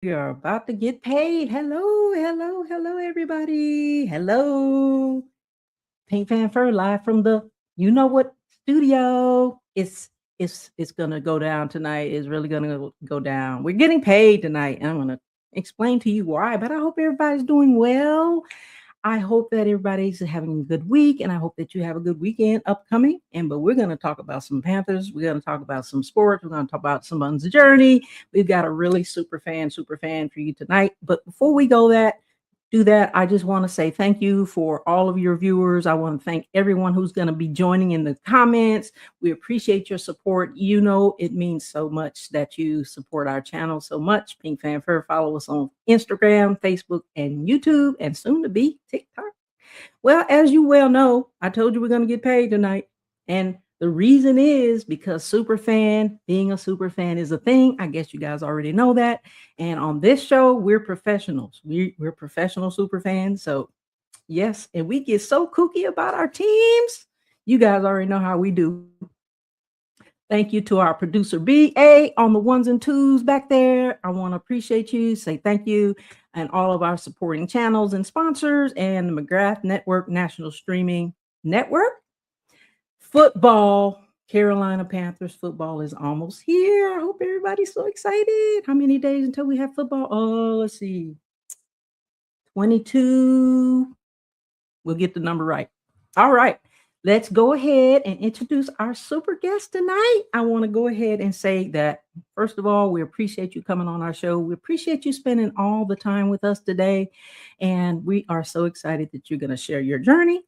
We are about to get paid. Hello, hello, hello, everybody. Hello. Pink Fan Fur live from the you know what studio. It's gonna go down tonight. It's really gonna go down. We're getting paid tonight, and I'm gonna explain to you why, but I hope everybody's doing well. I hope that everybody's having a good week, and I hope that you have a good weekend upcoming. But we're going to talk about some Panthers. We're going to talk about some sports. We're going to talk about someone's journey. We've got a really super fan for you tonight. But before we do that, I just want to say thank you for all of your viewers. I want to thank everyone who's going to be joining in the comments. We appreciate your support. You know, it means so much that you support our channel so much. Pink Fanfare, follow us on Instagram, Facebook, and YouTube, and soon to be TikTok. Well, as you well know, I told you we're going to get paid tonight. And the reason is because being a super fan is a thing. I guess you guys already know that. And on this show, we're professionals. We're professional super fans. So, yes, and we get so kooky about our teams. You guys already know how we do. Thank you to our producer BA on the ones and twos back there. I want to appreciate you, say thank you, and all of our supporting channels and sponsors and the McGrath Network National Streaming Network. Football, Carolina Panthers football is almost here. I hope everybody's so excited. How many days until we have football? Oh, let's see. 22. We'll get the number right. All right. Let's go ahead and introduce our super guest tonight. I want to go ahead and say that, first of all, we appreciate you coming on our show. We appreciate you spending all the time with us today. And we are so excited that you're going to share your journey.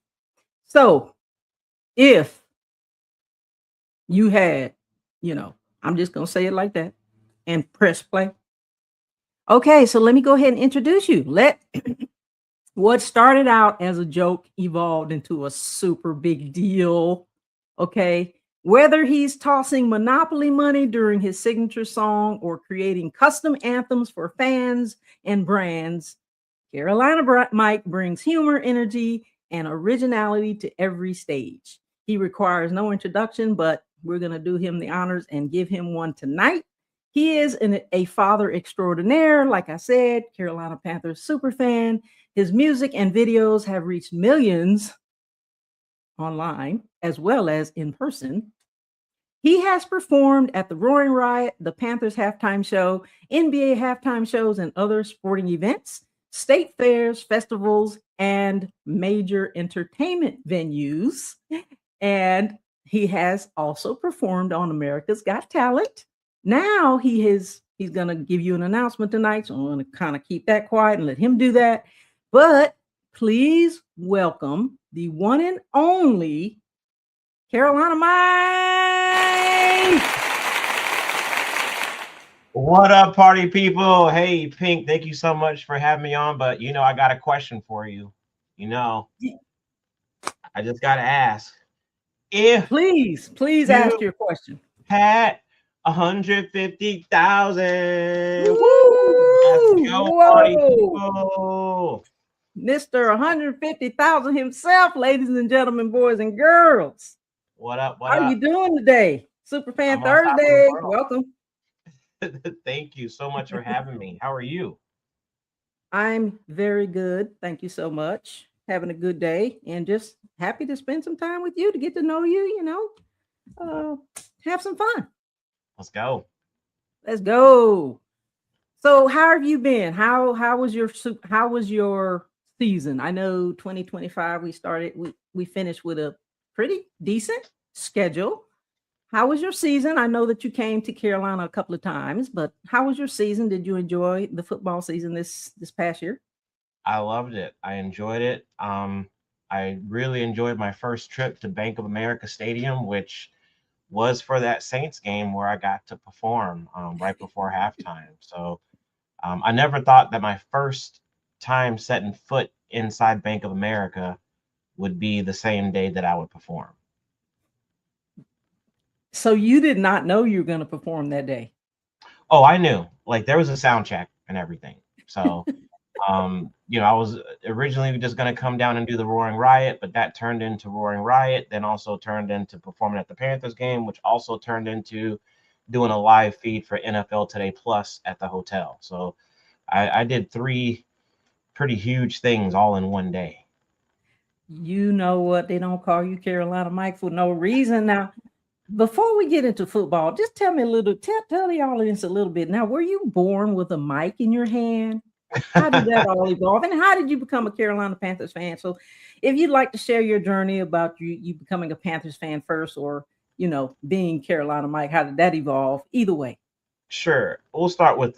So if you had, I'm just going to say it like that and press play. Okay, so let me go ahead and introduce you. What started out as a joke evolved into a super big deal. Okay, whether he's tossing Monopoly money during his signature song or creating custom anthems for fans and brands, Carolina Mike brings humor, energy, and originality to every stage. He requires no introduction, but we're going to do him the honors and give him one tonight. He is a father extraordinaire. Like I said, Carolina Panthers super fan. His music and videos have reached millions online as well as in person. He has performed at the Roaring Riot, the Panthers halftime show, NBA halftime shows, and other sporting events, state fairs, festivals, and major entertainment venues. And he has also performed on America's Got Talent. Now he's going to give you an announcement tonight, so I'm going to kind of keep that quiet and let him do that. But please welcome the one and only Carolina Mike. What up, party people? Hey, Pink, thank you so much for having me on. But, I got a question for you. I just got to ask. If please ask your question. Had 150,000. Woo! Let's go, party people. Mr. 150,000 himself, ladies and gentlemen, boys and girls. What up? How are you doing today? Superfan Thursday. Welcome. Thank you so much for having me. How are you? I'm very good. Thank you so much. Having a good day and just happy to spend some time with you to get to know you, have some fun. Let's go. Let's go. So how have you been? How was your season? I know 2025 we finished with a pretty decent schedule. How was your season? I know that you came to Carolina a couple of times, but how was your season? Did you enjoy the football season this past year? I loved it. I enjoyed it. I really enjoyed my first trip to Bank of America Stadium, which was for that Saints game where I got to perform right before halftime. So I never thought that my first time setting foot inside Bank of America would be the same day that I would perform. So you did not know you were going to perform that day? Oh, I knew. Like there was a sound check and everything. So, I was originally just going to come down and do the Roaring Riot, but that turned into Roaring Riot, then also turned into performing at the Panthers game, which also turned into doing a live feed for NFL Today Plus at the hotel. So I did three pretty huge things all in one day. You know what? They don't call you Carolina Mike for no reason. Now, before we get into football, just tell me a little, tell the audience a little bit. Now, were you born with a mic in your hand? How did that all evolve? And how did you become a Carolina Panthers fan? So, if you'd like to share your journey about you becoming a Panthers fan first, or being Carolina Mike, how did that evolve? Either way. Sure. We'll start with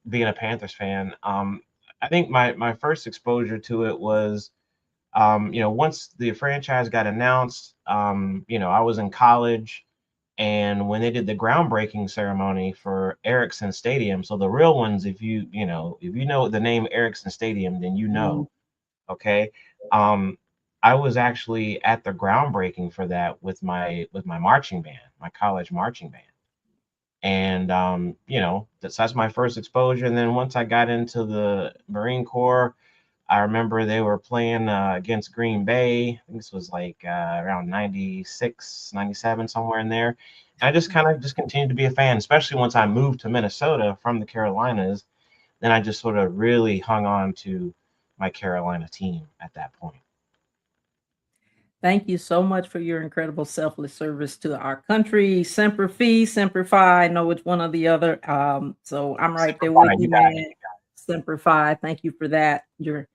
being a Panthers fan. I think my first exposure to it was, once the franchise got announced, I was in college, and when they did the groundbreaking ceremony for Ericsson Stadium, so the real ones, if you know the name Ericsson Stadium, then you Mhm. know, okay. Um, I was actually at the groundbreaking for that with my marching band, my college marching band. And that's my first exposure. And then once I got into the Marine Corps, I remember they were playing against Green Bay. I think this was like around 96, 97, somewhere in there. And I just kind of just continued to be a fan, especially once I moved to Minnesota from the Carolinas. Then I just sort of really hung on to my Carolina team at that point. Thank you so much for your incredible selfless service to our country. Semper Fi, Semper Fi. I know it's one or the other. So I'm right there with Simplify, you you, got it. man. Semper Fi. Thank you for that. You're,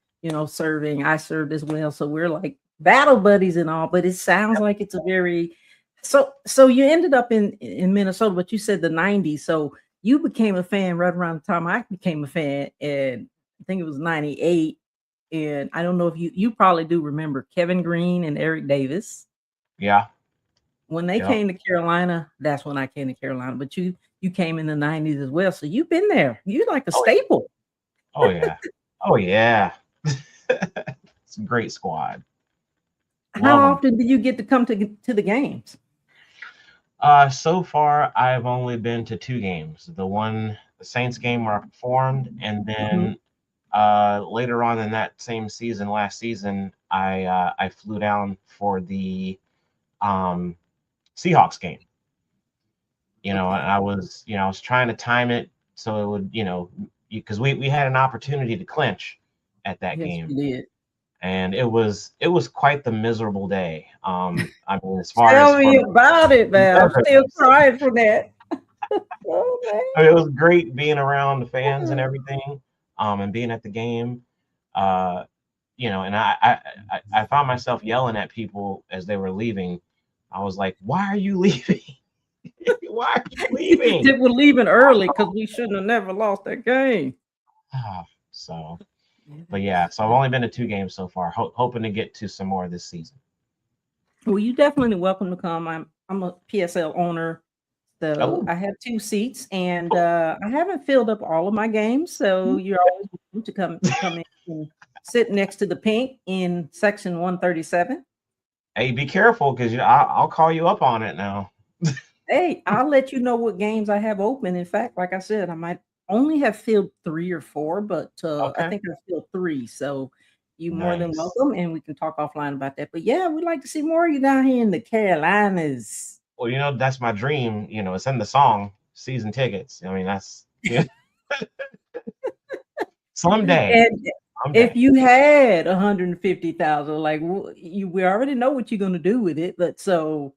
serving. I served as well. So we're like battle buddies and all, but it sounds like it's a very so you ended up in Minnesota, but you said the 90s. So you became a fan right around the time I became a fan, and I think it was 98. And I don't know if you probably do remember Kevin Green and Eric Davis. Yeah. When they Yep. came to Carolina, that's when I came to Carolina. But you came in the 90s as well. So you've been there. You like a Oh yeah. staple. Oh yeah. Oh yeah. It's a great squad. How Love them. often do you get to come to the games? So far, I've only been to two games. The Saints game where I performed, and Mhm. then later on in that same season, last season, I flew down for the um, Seahawks game. And Okay. I was trying to time it so it would, because we had an opportunity to clinch at that Yes, game, you did. and it was quite the miserable day. I mean, as far as Tell for me about it, man. I'm still weather. crying for that. Oh I mean, it was great being around the fans and man. everything, and being at the game. Uh, and I found myself yelling at people as they were leaving. I was like, "Why are you leaving? Why are you leaving?" We're leaving early because we shouldn't have never lost that game. So, Yeah, but that yeah, was so I've only been to two games so far. Hoping to get to some more this season. well, you definitely welcome to come. I'm a PSL owner, so Oh, I have 2 seats, and, I haven't filled up all of my games, so you're always welcome to come in and sit next to the pink in section 137. hey, be careful because I'll call you up on it now. Hey, I'll let you know what games I have open. In fact, like I said, I might only have filled 3 or 4, but, I Okay, think I filled 3, so you more than nice. welcome, and we can talk offline about that. But, yeah, we'd like to see more of you down here in the Carolinas. Well, that's my dream. It's in the song, season tickets. I mean, that's yeah. Someday, And if someday. you had 150,000, like, we already know what you're gonna do with it, but so,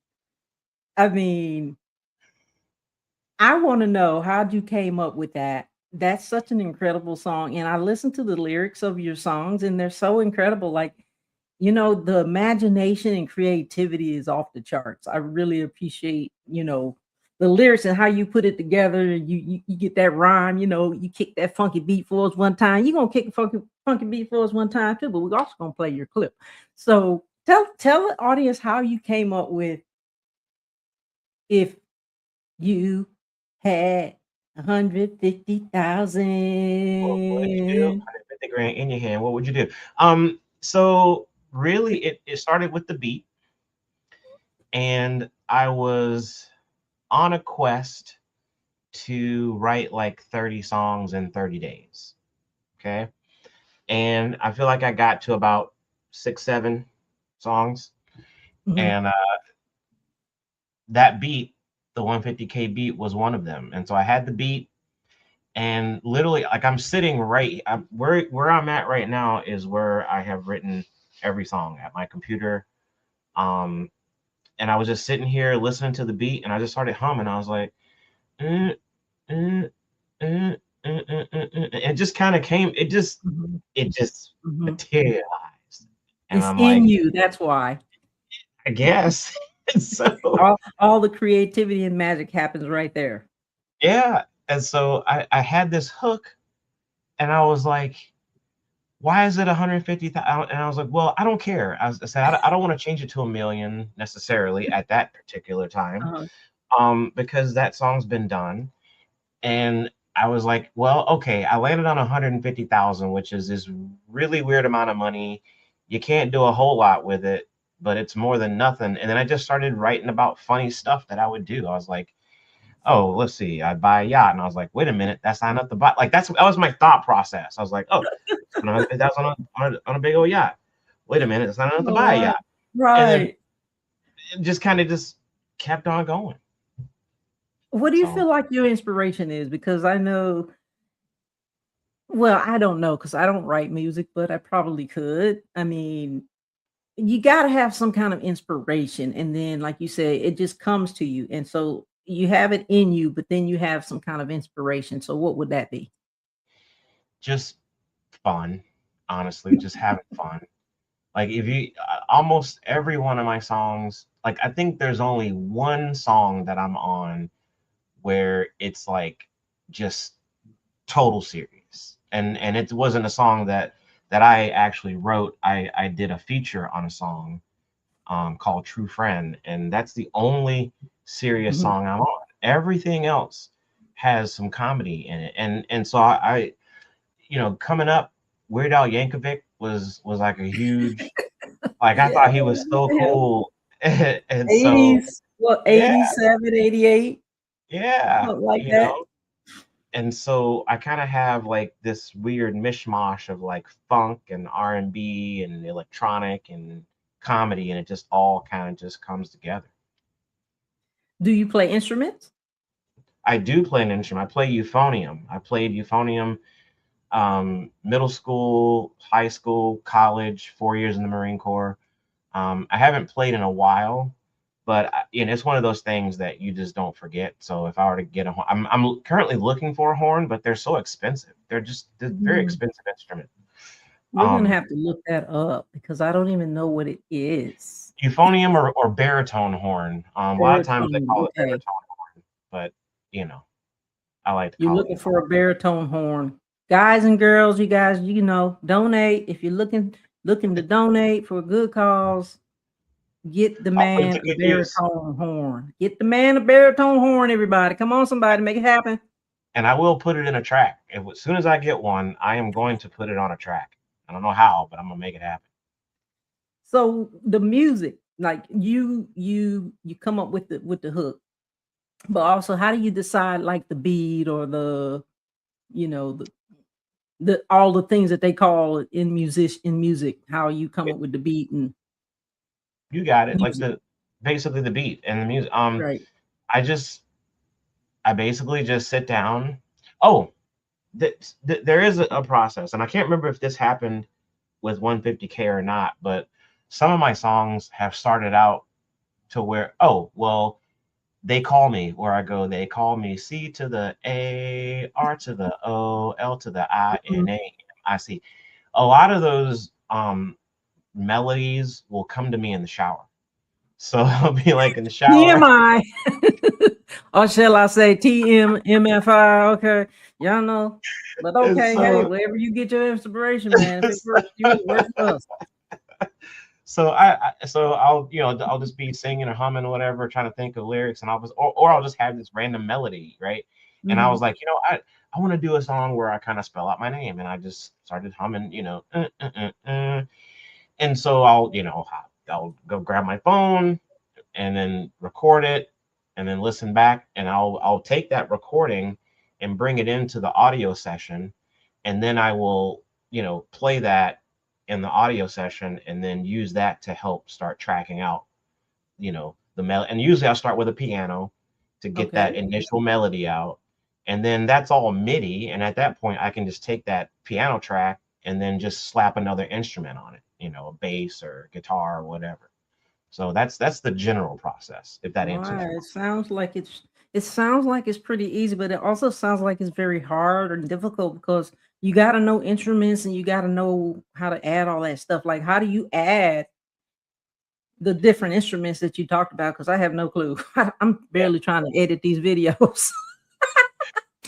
I mean, I wanna know how'd you came up with that. That's such an incredible song, and I listened to the lyrics of your songs, and they're so incredible, like, the imagination and creativity is off the charts. I really appreciate, the lyrics and how you put it together. You get that rhyme, you kick that funky beat for us one time. You're gonna kick a funky beat for us one time too, but we're also gonna play your clip. So tell the audience how you came up with if you had What did you do? 150,000. 150 grand in your hand. What would you do? So really, it started with the beat, and I was on a quest to write like 30 songs in 30 days. Okay. And I feel like I got to about 6, 7 songs. Mhm. And that beat, the 150K beat, was one of them. And so I had the beat, And literally, like I'm sitting where I'm at right now is where I have written every song at my computer. Um, and I was just sitting here listening to the beat, and I just started humming. I was like, "Mm, mm, mm, it just kind of came. Mhm. It just Mhm. materialized, and It's I'm in like, you. That's why I guess. So all the creativity and magic happens right there. yeah, and so I had this hook, and I was like, why is it 150,000? And I was like, well, I don't care. I said, I don't want to change it to a million necessarily at that particular time, Uh-huh. because that song's been done. And I was like, well, okay, I landed on 150,000, which is this really weird amount of money. You can't do a whole lot with it, but it's more than nothing. And then I just started writing about funny stuff that I would do. I was like, oh, let's see, I'd buy a yacht. And I was like, wait a minute, that's not enough to buy. Like that was my thought process. I was like, oh, spend 150,000 on a big old yacht. Wait a minute, it's not enough to buy a Right. yacht. And then Right. it just kind of just kept on going. What do you So feel like your inspiration is? Because I know, well, I don't know because I don't write music, but I probably could. I mean, you gotta have some kind of inspiration, and then, like you said, it just comes to you, and so you have it in you, but then you have some kind of inspiration. So what would that be? just fun, honestly, just having fun. Like if you almost every one of my songs, like I think there's only one song that I'm on where it's like just total serious. And it wasn't a song that I actually wrote. I did a feature on a song called True Friend, and that's the only serious Mhm. song I'm on. Everything else has some comedy in it. And so coming up, Weird Al Yankovic was like a huge, like I Yeah, thought he was so yeah. cool. And so 80s, what, yeah, 87, 88, yeah, something like that. and so I kind of have like this weird mishmash of like funk and R&B and electronic and comedy, and it just all kind of just comes together. Do you play instruments? I do play an instrument. I play euphonium. I played euphonium middle school, high school, college, 4 years in the Marine Corps. I haven't played in a while, but it's one of those things that you just don't forget. So if I were to get a horn, I'm currently looking for a horn, but they're so expensive. They're very Mm, expensive instrument. we're gonna Um, have to look that up because I don't even know what it is. Euphonium or baritone horn. A lot of times they Baritone, call it okay. baritone horn, but you know, I like to You're call it looking euphonium. for a baritone horn. Guys and girls, you guys, donate. If you're looking to donate for a good cause, get the I'll put it man to a good use, baritone horn. Get the man a baritone horn, everybody. Come on, somebody, make it happen. and I will put it in a track. As soon as I get one, I am going to put it on a track. I don't know how, but I'm gonna make it happen. So the music, like you come up with the hook, but also how do you decide like the beat or you know the all the things that they call it in music, how you come up with the beat and You got it. Like music, the basically the beat and the music. right? I just I basically just sit down. Oh, there is a process, and I can't remember if this happened with 150K or not, but some of my songs have started out to where, oh, well, they call me where I go. They call me C to the A, R to the O, L to the I, Mhm. N A, M I C. A lot of those melodies will come to me in the shower. So I'll be like in the shower. TMI, or shall I say TMMFI? Okay, y'all know, but And okay, hey, so wherever you get your inspiration, man, if it works for you, it works for us. so I'll just be singing or humming or whatever, trying to think of lyrics, and or I'll just have this random melody, right? And I was Mhm. like, I want to do a song where I kind of spell out my name, and I just started humming, and so I'll go grab my phone and then record it, and then listen back, and I'll take that recording and bring it into the audio session, and then I will play that in the audio session, and then use that to help start tracking out the melody. And usually I'll start with a piano to get that Okay. initial melody out, and then that's all MIDI. And at that point, I can just take that piano track and then just slap another instrument on it, a bass or guitar or whatever. So that's the general process, if that answers Right. your. It sounds like it's pretty easy, but it also sounds like it's very hard or difficult because you got to know instruments and you got to know how to add all that stuff. Like, how do you add the different instruments that you talked about? Because I have no clue. I'm Yeah, barely trying to edit these videos.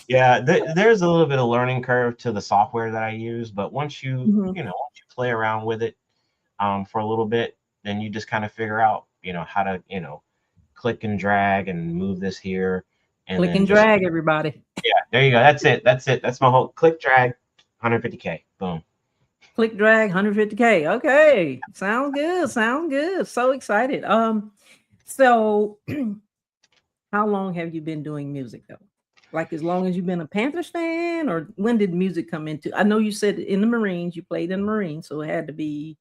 yeah. There's a little bit of learning curve to the software that I use, but once you Mhm. you know once you play around with it for a little bit, then you just kind of figure out how to click and drag and move this here, and Click then and just drag, everybody. yeah, there you go. That's it. That's it. That's my whole click drag, 150K. Boom. Click drag 150K. Okay. Sounds good. Sounds good. So excited. So how long have you been doing music though? Like as long as you've been a Panthers fan, or when did music come into? I know you said in the Marines, you played in the Marines, so it had to be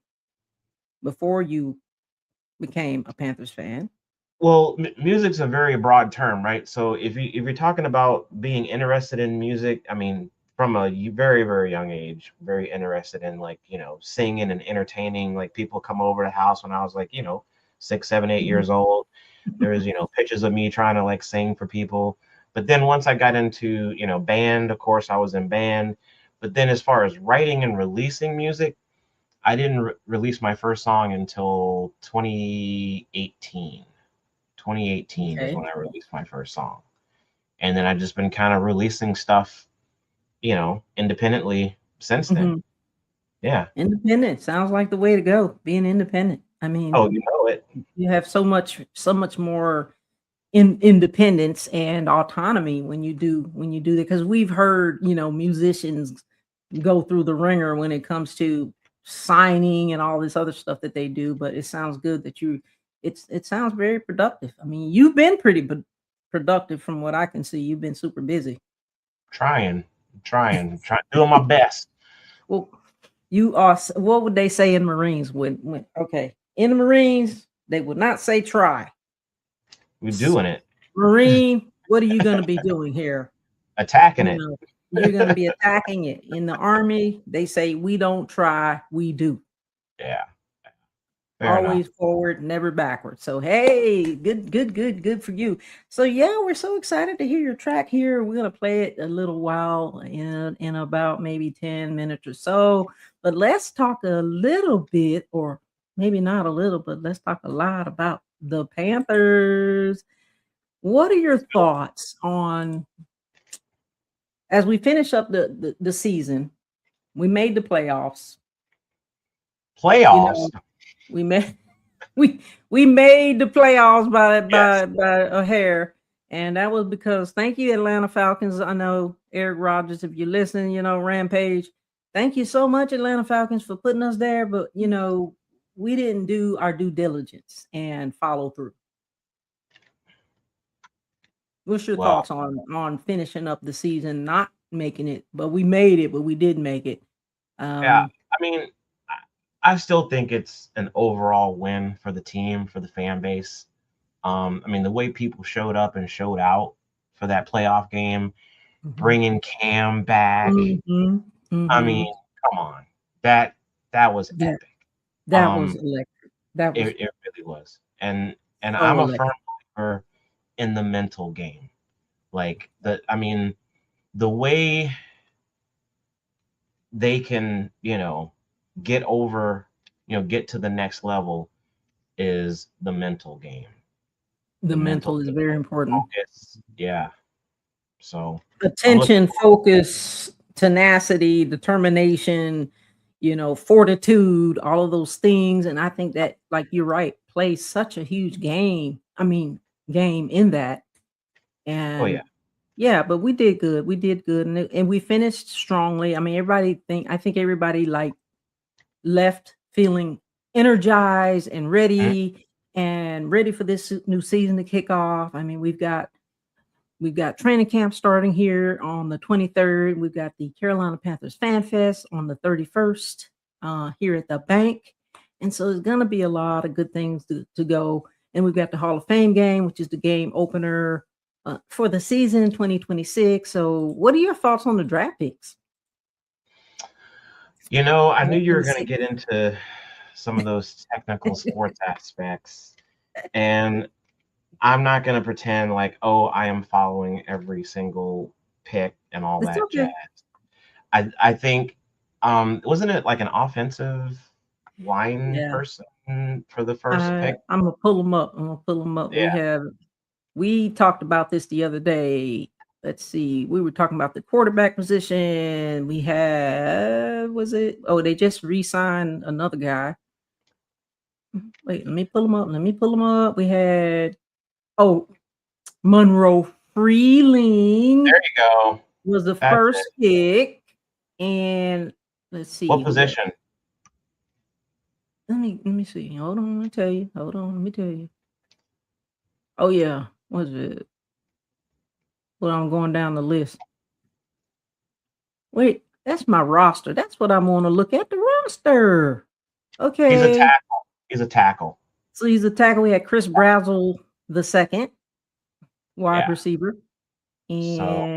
before you became a Panthers fan. Well, music's a very broad term, right? So if you're talking about being interested in music, I mean, from a very very young age, very interested in like singing and entertaining. Like people come over to the house when I was like 6, 7, 8 years Mhm. old. There was pictures of me trying to like sing for people. But then once I got into band, of course I was in band. But then as far as writing and releasing music, I didn't release my first song until 2018. 2018 is Okay. when I released my first song. And then I've just been kind of releasing stuff, independently since then. Mhm. Yeah. Independent sounds like the way to go. Being independent. I mean, Oh, you know it. you have so much more independence and autonomy when you do that, because we've heard musicians go through the ringer when it comes to signing and all this other stuff that they do, but it sounds good that it sounds very productive. I mean, you've been pretty productive from what I can see. You've been super busy. Trying, trying, doing my best. Well, you are what would they say in Marines when okay, in the Marines they would not say try. We're doing it, Marine, what are you going to be doing here? attacking You it. know, you're going to be attacking it. In the army, they say we don't try, we do. Yeah. Fair enough. Always forward, never backward. So hey, good, good, good, good for you. So yeah, we're so excited to hear your track here. We're gonna play it a little while in about maybe 10 minutes or so. But let's talk a little bit, or maybe not a little, but let's talk a lot about the Panthers. What are your thoughts on as we finish up the season? We made the playoffs. You Playoffs. know, we made we made the playoffs by Yes. by by a hair, and that was because thank you, Atlanta Falcons. I know Eric Rodgers, if you listen, Rampage. Thank you so much, Atlanta Falcons, for putting us there. But we didn't do our due diligence and follow through. What's your Well, thoughts on finishing up the season, not making it, but we made it, but we did make it. yeah. Um, I mean, I still think it's an overall win for the team, for the fan base. I mean, the way people showed up and showed out for that playoff game, mhm, bringing Cam back. mhm, I mean, mhm. come on, that that was That epic. that was Um, electric. That was it really was, and so I'm a firm electric. believer in the mental game. Like I mean, the way they can, get over, get to the next level is the mental game. The The mental mental is very important. focus. Yeah. So I'm looking Attention, focus, tenacity, determination, fortitude, all of those things. And I think that, like you're right, plays such a huge game. I mean, game in that. Oh yeah. And yeah, but we did good. We did good, and we finished strongly. I mean, I think everybody like left feeling energized Mhm. and ready for this new season to kick off. I mean, we've got training camp starting here on the 23rd. We've got the Carolina Panthers Fan Fest on the 31st here at the bank. And so there's going to be a lot of good things to go. And we've got the Hall of Fame game, which is the game opener for the season 2026. So, what are your thoughts on the draft picks? I knew you were going to 2026. get into some of those technical sports aspects, and I'm not going to pretend like, oh, I am following every single pick and all It's that jazz. okay. I think, wasn't it like an offensive line Yeah. person for the first pick? I'm gonna pull them up. I'm gonna pull them up. Yeah, We talked about this the other day. Let's see. We were talking about the quarterback position. We had, was it? Oh, they just re-signed another guy. Wait, let me pull them up. Let me pull them up. We had, oh, Monroe Freeling there you go. was the That's first it. pick. And let's see What who else. position? Let me see. Hold on, let me tell you. Hold on, let me tell you. Oh yeah, was it? Well, I'm going down the list. Wait, that's my roster. That's what I want to look at, the roster. He's a Okay. tackle. He's a tackle. So he's a tackle. We had Chris Brazzell the second wide Yeah. receiver. So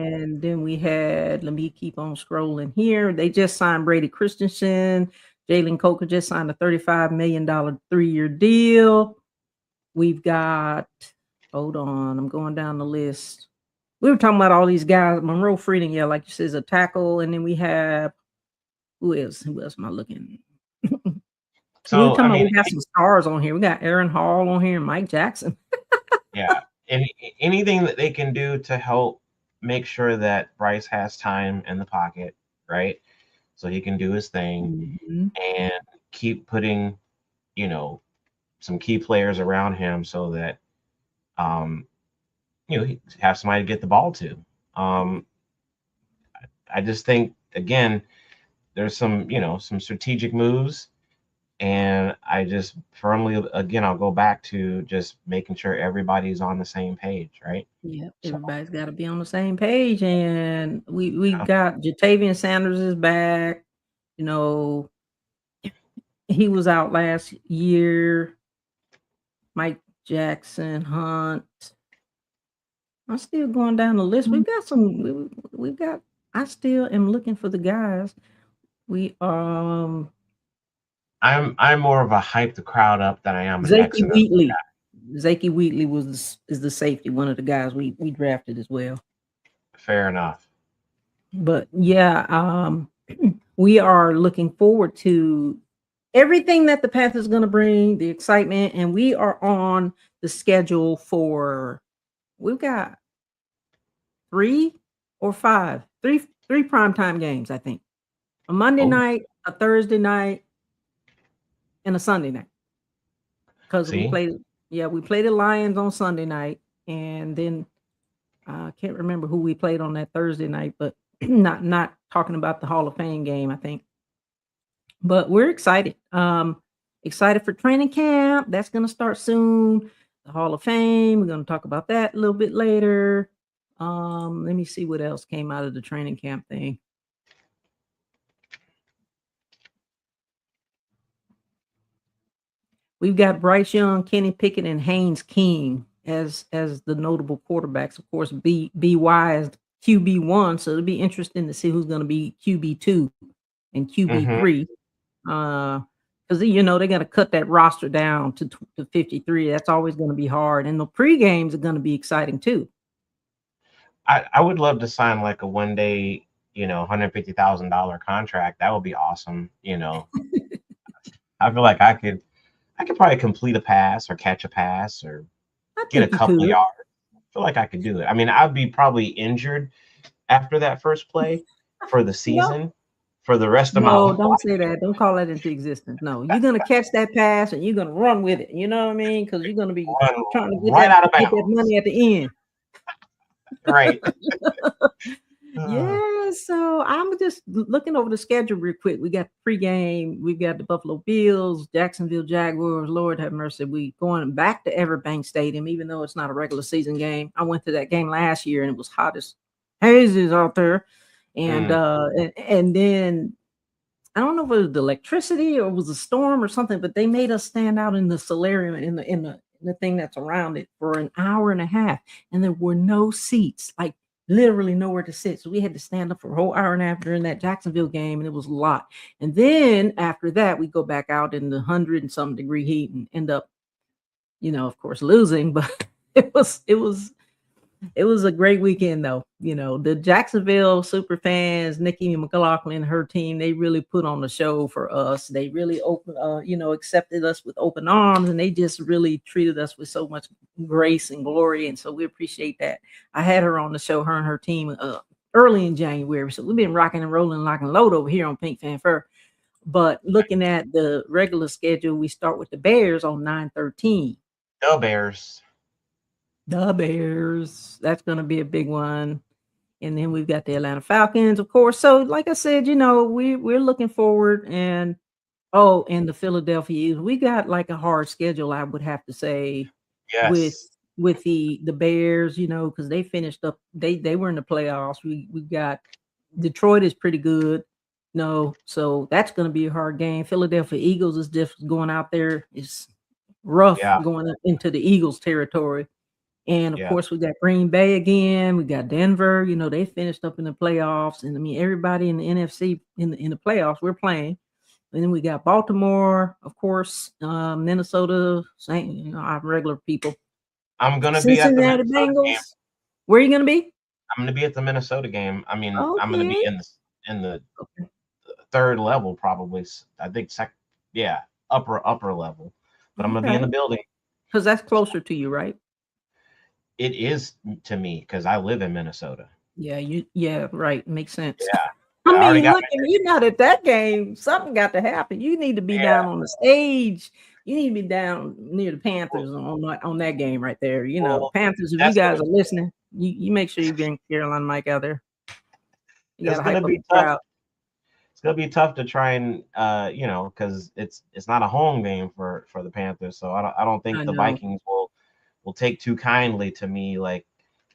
And then we had, let me keep on scrolling here. They just signed Brady Christensen. Jalen Coker just signed a $35 million 3-year deal. We've got, hold on, I'm going down the list. We were talking about all these guys. Monroe Freeling, yeah, like you said, is a tackle. And then we have, who else? Who else am I looking? We were so talking I about, mean, we got some stars on here. We got Aaron Hall on here and Mike Jackson. yeah. Anything that they can do to help make sure that Bryce has time in the pocket, right? So he can do his thing Mhm. and keep putting, you know, some key players around him so that um, he have somebody to get the ball to. Um, I just think again, there's some strategic moves, and I just firmly again I'll go back to just making sure everybody's on the same page, right? Yep, So everybody's got to be on the same page, and we yeah. got Jatavian Sanders is back. You know, he was out last year. Mike Jackson, Hunt. I'm still going down the list. We've got some. We've got. I still am looking for the guys. We I'm more of a hype the crowd up than I am an X Zakey and O. Wheatley. Zakey Wheatley is the safety, one of the guys we drafted as well. Fair enough. But yeah, we are looking forward to everything that the Panthers is going to bring, the excitement, and we are on the schedule for. We've got three or five, three primetime games, I think. A Monday Oh, night, a Thursday night, and a Sunday night. Because we see, played, yeah, we played the Lions on Sunday night, and then I can't remember who we played on that Thursday night, but not talking about the Hall of Fame game, I think. But we're excited. Excited for training camp. That's gonna start soon. The Hall of Fame. We're gonna talk about that a little bit later. Let me see what else came out of the training camp thing. We've got Bryce Young, Kenny Pickett, and Haynes King as the notable quarterbacks. Of course, BY is QB1, so it'll be interesting to see who's going to be QB2 and hmm QB3. Because they're going to cut that roster down to 53. That's always going to be hard, and the pre games are going to be exciting too. I would love to sign like a 1 day, $150,000 contract. That would be awesome. I feel like I could probably complete a pass or catch a pass or I get a think you couple could. yards. I feel like I could do it. I mean, I'd be probably injured after that first play for the No, season for the rest of my no, life. don't say that. Don't call that into existence. No, you're gonna catch that pass and you're gonna run with it. You know what I mean? Because you're gonna be Run trying to get right out of that bounds. money at the end. Right. Uh, Yeah, so I'm just looking over the schedule real quick. We got pregame, we've got the Buffalo Bills, Jacksonville Jaguars. Lord have mercy. We going back to Everbank Stadium, even though it's not a regular season game. I went to that game last year and it was hot as hazes out there. And mm. and then I don't know if it was the electricity or it was a storm or something, but they made us stand out in the solarium the thing that's around it for an hour and a half, and there were no seats, like literally nowhere to sit. So we had to stand up for a whole hour and a half during that Jacksonville game, and it was a lot. And then after that, we go back out in the 100 and some degree heat and end up, of course, losing. But it was a great weekend, though. The Jacksonville super fans, Nikki McLaughlin, her team, they really put on the show for us. They really accepted us with open arms, and they just really treated us with so much grace and glory. And so we appreciate that. I had her on the show, her and her team, early in January. So we've been rocking and rolling, lock and load over here on Pink Fanfare. But looking at the regular schedule, we start with the Bears on 9/13. The Bears. That's going to be a big one. And then we've got the Atlanta Falcons, of course. So, like I said, we're looking forward. And and the Philadelphia Eagles. We got like a hard schedule, I would have to say. Yes. With the Bears, because they finished up. They were in the playoffs. We got Detroit is pretty good. So that's going to be a hard game. Philadelphia Eagles is just going out there. It's rough going into the Eagles territory. And of course, we got Green Bay again. We got Denver. They finished up in the playoffs. And I mean, everybody in the NFC in the playoffs, we're playing. And then we got Baltimore, of course, Minnesota, our regular people. I'm going to be at the Minnesota game. Where are you going to be? I'm going to be at the Minnesota game. I mean, I'm going to be in the third level, probably. I think upper level. But I'm going to be in the building. Because that's closer to you, right? It is to me because I live in Minnesota. Yeah, right. Makes sense. Yeah. I mean, look, you're not at that game. Something got to happen. You need to be down on the stage. You need to be down near the Panthers on that game right there. Panthers, if you guys are listening, you make sure you bring Carolina Mike out there. It's going to be tough. It's going to be tough to try and, because it's not a home game for the Panthers. So I don't think the Vikings will take too kindly to me, like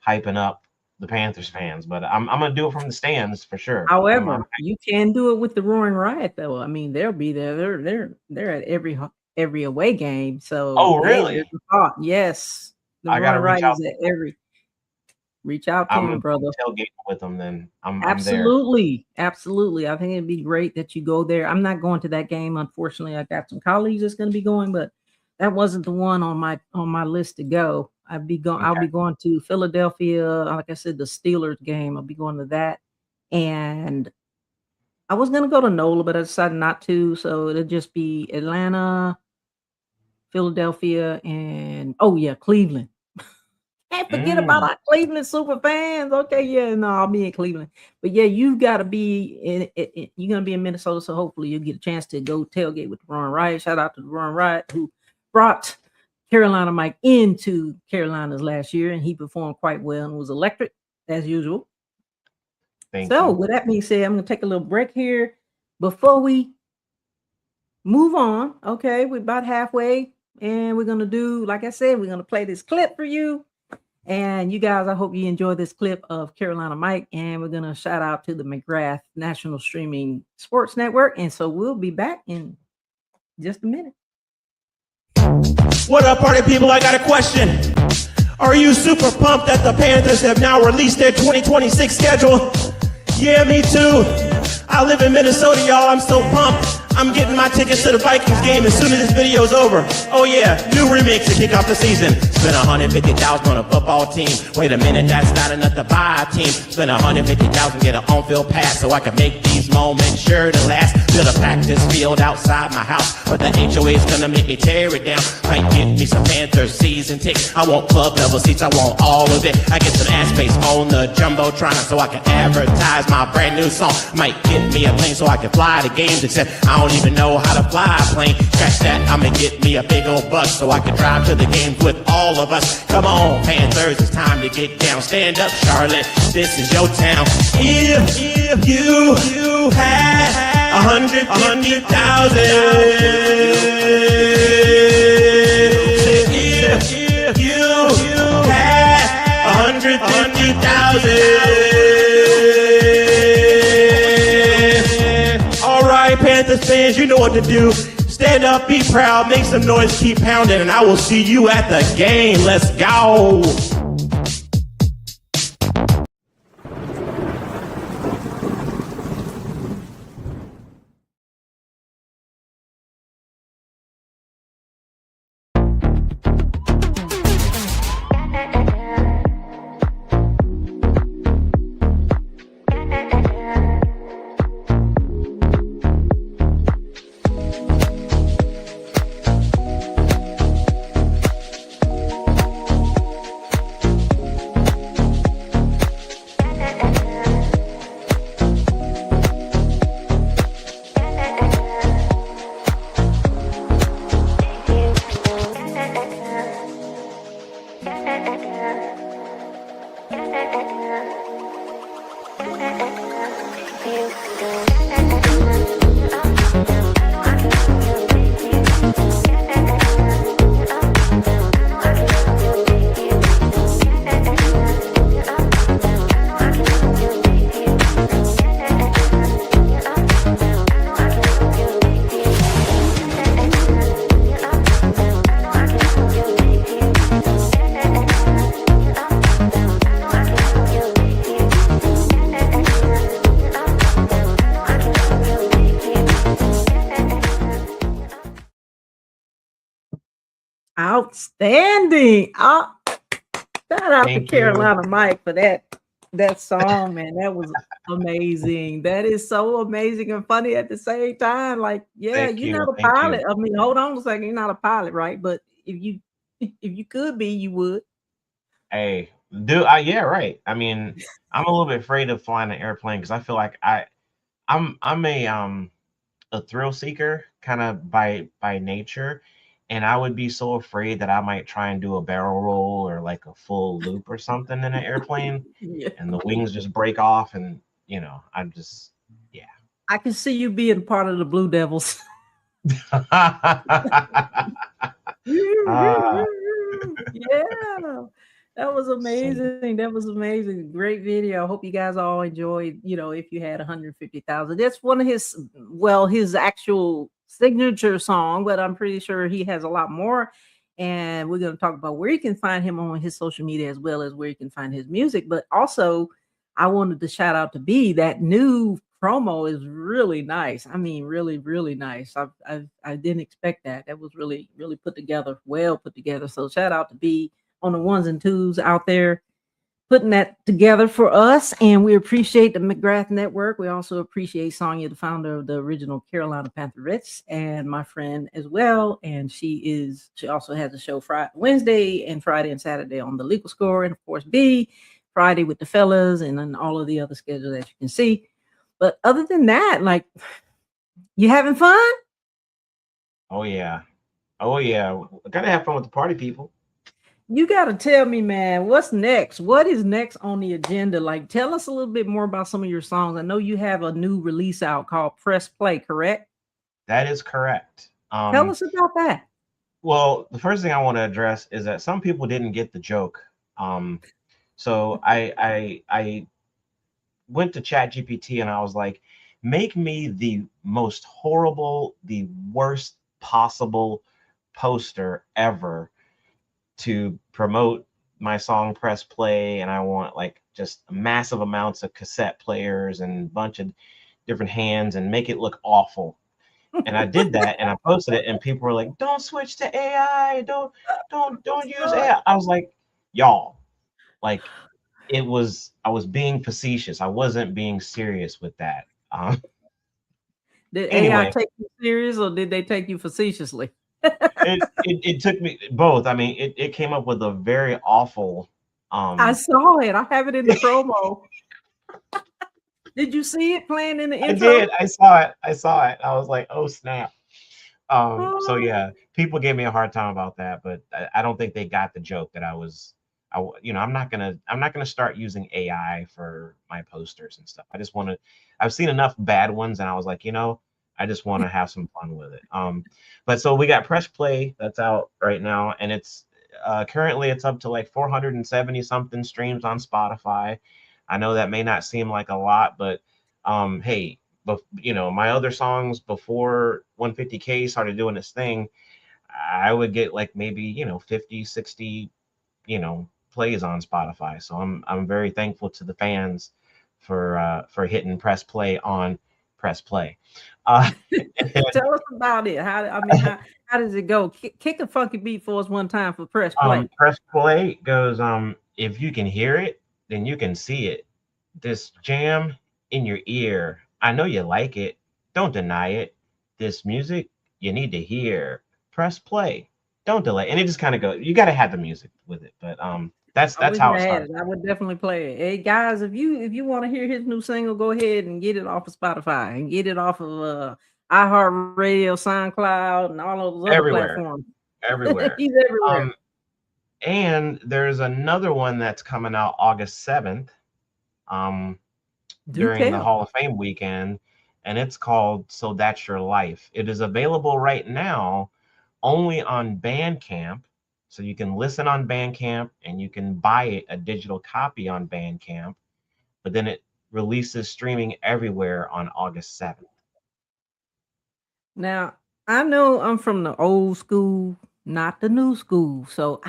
hyping up the Panthers fans, but I'm gonna do it from the stands for sure. However, you can do it with the Roaring Riot, though. I mean, they'll be there. They're at every away game. So really? Yes, the I gotta Roaring Riot is at every. Reach out to him, brother. Tailgate with them, then I'm absolutely. I think it'd be great that you go there. I'm not going to that game, unfortunately. I got some colleagues that's going to be going, but that wasn't the one on my list to go. I'll be going to Philadelphia. Like I said, the Steelers game. I'll be going to that. And I was going to go to NOLA, but I decided not to. So it'll just be Atlanta, Philadelphia, and Cleveland. Can't forget about our Cleveland super fans. Okay, I'll be in Cleveland. But you've got to be you're going to be in Minnesota. So hopefully you'll get a chance to go tailgate with the Roaring Riot. Shout out to the Roaring Riot who brought Carolina Mike into Carolina's last year, and he performed quite well and was electric as usual. Thank you. With that being said, I'm going to take a little break here before we move on. Okay, we're about halfway, and we're going to do, like I said, we're going to play this clip for you. And you guys, I hope you enjoy this clip of Carolina Mike, and we're going to shout out to the McGrath National Streaming Sports Network. And so we'll be back in just a minute. What up, party people? I got a question. Are you super pumped that the Panthers have now released their 2026 schedule? Yeah, me too. I live in Minnesota, y'all. I'm so pumped. I'm getting my tickets to the Vikings game as soon as this video's over. Oh yeah, new remix to kick off the season. Spend $150,000 on a football team. Wait a minute, that's not enough to buy a team. Spend $150,000, get an on-field pass so I can make these moments sure to last. Build a practice field outside my house, but the HOA's gonna make me tear it down. Might get me some Panthers season tickets. I want club level seats, I want all of it. I get some ad space on the Jumbotron so I can advertise my brand new song. Might get me a plane so I can fly to games, except I don't even know how to fly a plane. Scratch that, I'ma get me a big old bus so I can drive to the games with all of us. Come on, Panthers, it's time to get down. Stand up, Charlotte, this is your town. If you had 150,000, if you had 150,000. Panthers fans, you know what to do. Stand up, be proud, make some noise, keep pounding, and I will see you at the game. Let's go. Outstanding. Shout out Thank to you. Carolina Mike for that song, man. That was amazing. That is so amazing and funny at the same time. Like, yeah, Thank you're you. not a Thank pilot. you. I mean, hold on a second. You're not a pilot, right? But if you could be, you would. Hey, yeah, right. I mean, I'm a little bit afraid of flying an airplane because I feel like I'm a thrill seeker kind of by nature, and I would be so afraid that I might try and do a barrel roll or like a full loop or something in an airplane, Yeah. and the wings just break off, and I'm just yeah. I can see you being part of the Blue Devils. Ah, Yeah, that was so amazing. That was amazing. Great video. I hope you guys all enjoyed. If you had 150,000, that's one of his actual signature song, but I'm pretty sure he has a lot more. And we're going to talk about where you can find him on his social media as well as where you can find his music. But also, I wanted to shout out to B. That new promo is really nice. I mean, really, really nice. I didn't expect that. That was really, really put together, well put together. So shout out to B on the ones and twos out there putting that together for us. And we appreciate the McGrath Network. We also appreciate Sonia, the founder of the original Carolina Pantherettes, and my friend as well. And she also has a show Wednesday and Friday and Saturday on the Legal Score. And of course, B, Friday with the fellas, and then all of the other schedules that you can see. But other than that, like, you having fun? oh yeah, gotta have fun with the party people. You got to tell me, man, what's next? What is next on the agenda? Like, tell us a little bit more about some of your songs. I know you have a new release out called Press Play, correct? That is correct. Tell us about that. Well, the first thing I want to address is that some people didn't get the joke. So I went to ChatGPT and I was like, make me the most horrible, the worst possible poster ever to promote my song Press Play. And I want like just massive amounts of cassette players and a bunch of different hands and make it look awful. And I did that and I posted it and people were like, don't switch to AI, don't use AI. I was like, y'all, like I was being facetious. I wasn't being serious with that. Did AI Anyway, take you serious or did they take you facetiously? it took me both. I mean, it came up with a very awful I saw it. I have it in the promo. Did you see it playing in the I intro? did. I saw it. I was like, oh snap. So Oh. yeah, people gave me a hard time about that, but I don't think they got the joke that I'm not gonna start using AI for my posters and stuff. I've seen enough bad ones, and I was like, I just want to have some fun with it. But so we got Press Play that's out right now, and it's currently it's up to like 470 something streams on Spotify. I know that may not seem like a lot, but hey, you know, my other songs before 150K started doing this thing, I would get like maybe, you know, 50, 60, you know, plays on Spotify. So I'm very thankful to the fans for hitting press play on press play. Uh, Tell us about it. How does it go? Kick a funky beat for us one time for press play. Press play goes, if you can hear it, then you can see it. This jam in your ear. I know you like it. Don't deny it. This music you need to hear. Press play. Don't delay. And it just kind of goes. You got to have the music with it. But I that's wish how I it had starts. it. I would definitely play it. Hey guys, if you want to hear his new single, go ahead and get it off of Spotify and get it off of iHeartRadio, SoundCloud, and all those other Everywhere. platforms. Everywhere. He's everywhere. And there's another one that's coming out August 7th. Do During the tell. Hall of Fame weekend, and it's called So That's Your Life. It is available right now only on Bandcamp. So you can listen on Bandcamp and you can buy a digital copy on Bandcamp, but then it releases streaming everywhere on August 7th. Now, I know I'm from the old school, not the new school. So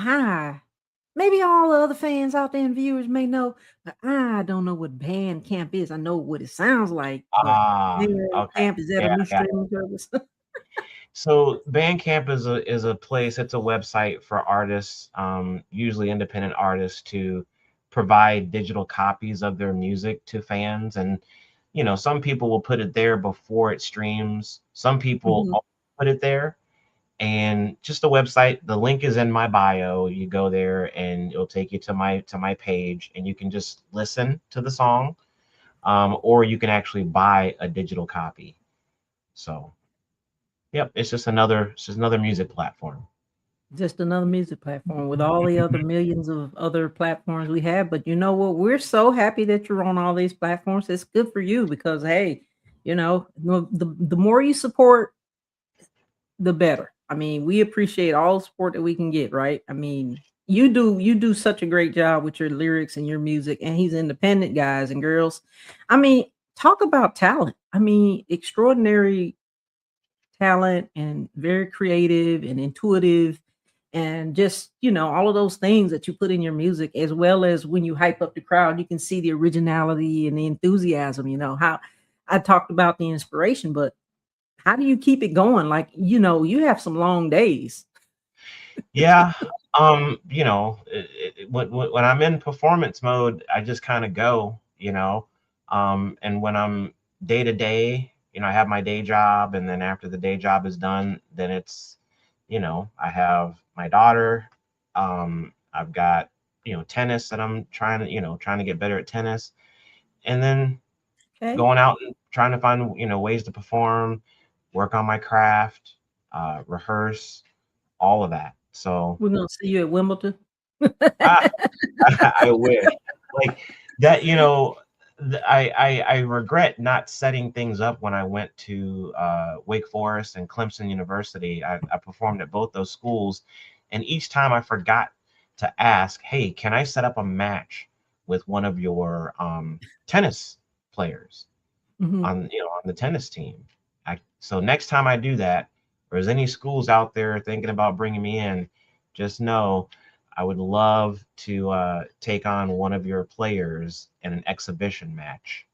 maybe all the other fans out there and viewers may know, but I don't know what Bandcamp is. I know what it sounds like, but Okay. Bandcamp, is that a Yeah, new yeah. streaming service? So Bandcamp is a place, it's a website for artists, usually independent artists, to provide digital copies of their music to fans. And you know, some people will put it there before it streams. Some people Mhm. put it there, and just the website. The link is in my bio. You go there, and it'll take you to my page, and you can just listen to the song, or you can actually buy a digital copy. So. Yep, it's just another music platform. Just another music platform with all the other millions of other platforms we have. But you know what? We're so happy that you're on all these platforms. It's good for you because hey, the more you support, the better. I mean, we appreciate all the support that we can get, right? I mean, you do such a great job with your lyrics and your music, and he's independent, guys and girls. I mean, talk about talent. I mean, extraordinary talent and very creative and intuitive and just all of those things that you put in your music, as well as when you hype up the crowd, you can see the originality and the enthusiasm. How I talked about the inspiration, but how do you keep it going? Like, you have some long days. Yeah, you know, when I'm in performance mode, I just kind of go, you know, and when I'm day to day, you know, I have my day job, and then after the day job is done, then it's, you know, I have my daughter, I've got, you know, tennis that I'm trying to get better at tennis, and then Okay. going out and trying to find, you know, ways to perform, work on my craft, rehearse, all of that. So We're gonna see you at Wimbledon. I, I wish, like that, you know, I regret not setting things up when I went to Wake Forest and Clemson University. I performed at both those schools, and each time I forgot to ask, hey, can I set up a match with one of your tennis players Mhm. on, you know, on the tennis team? So next time I do that, or there's any schools out there thinking about bringing me in, just know I would love to take on one of your players in an exhibition match.